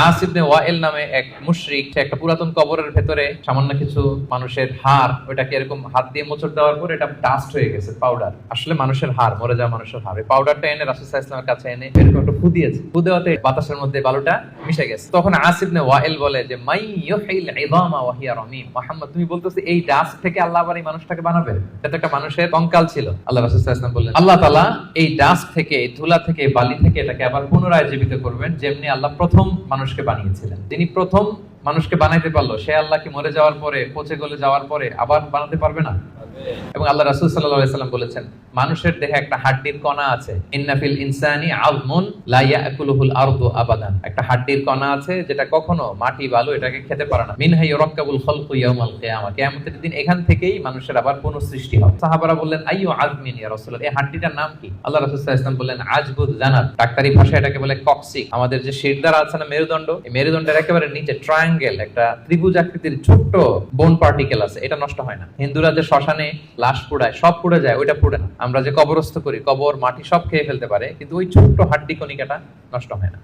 আস ইবনে ওয়াইল নামে এক মুশরিক, সে একটা পুরাতন কবরের ভেতরে সামান্য কিছু মানুষের হাড়, ওটাকে এরকম হাত দিয়ে মোচড় দেওয়ার পর এটা ডাস্ট হয়ে গেছে, পাউডার, আসলে মানুষের হাড়, মরে যাওয়া মানুষের হাড়। এই পাউডারটা এনে রাসূল সাল্লাল্লাহু আলাইহি ওয়াসাল্লামের কাছে এনে এরকম একটু ফু দিয়েছে, ফু দেওয়াতে বাতাসের মধ্যে বালুটা মিশে গেছে। তখন আস ইবনে ওয়াইল বলে যে মাই ইউহিল ইযামা ওয়া হিয়া রামীম, মুহাম্মদ তুমি বলতেছো এই ডাস্ট থেকে আল্লাহ আবার এই মানুষটাকে বানাবে? এটা তো একটা মানুষের কঙ্কাল ছিল। আল্লাহ রাসূল সাল্লাল্লাহু আলাইহি ওয়াসাল্লাম বললেন আল্লাহ তাআলা এই ডাস্ট থেকে, এই ধুলা থেকে, বালি থেকে এটাকে আবার পুনরায় জীবিত করবেন, যেমনি আল্লাহ প্রথম মানুষকে বানিয়েছিলেন। যিনি প্রথম মানুষকে বানাইতে পারলো সে আল্লাহ কি মরে যাওয়ার পরে, পচে গলে যাওয়ার পরে আবার বানাতে পারবে না? এবং আল্লাহ রাসূল সাল্লাল্লাহু আলাইহি ওয়াসাল্লাম বলেছেন মানুষের দেহে একটা হাড্ডির কণা আছে, ইন্না ফিল ইনসানি আযমুন লা ইয়াকুলুহুল আরদু আবাদান, একটা হাড্ডির কণা আছে যেটা কখনো মাটি বালু এটাকে খেতে পারে না। মিনহা ইউরাক্কাবুল খালকু ইয়াউমাল কিয়ামা, কিয়ামতের দিন এখান থেকেই মানুষের আবার পুনঃসৃষ্টি হবে। সাহাবারা বললেন আইয়ু আযমিন ইয়া রাসূলুল্লাহ, এই হাড্ডিটার নাম কি? আল্লাহ রাসূল সাল্লাল্লাহু আলাইহি ওয়াসাল্লাম বললেন আজবুদ জানাত, ডাক্তারি ভাষায় এটাকে বলে কক্সিক। আমাদের যে শিরদাঁড়া আছে না, মেরুদণ্ড, এই মেরুদণ্ডের একেবারে নিচে ট্রায়াঙ্গেল একটা ত্রিভুজ আকৃতির ছোট্ট বোন পার্টিকেল আছে, এটা নষ্ট হয় না। হিন্দুরা যে শ্মশানে লাশ পুড়ায়, সব পুড়ে যায়, ওইটা পুড়ে না। আমরা যে কবরস্থ করি, কবর মাটি সব খেয়ে ফেলতে পারে, কিন্তু ওই ছোট্ট হাড্ডি কণিকাটা নষ্ট হয় না।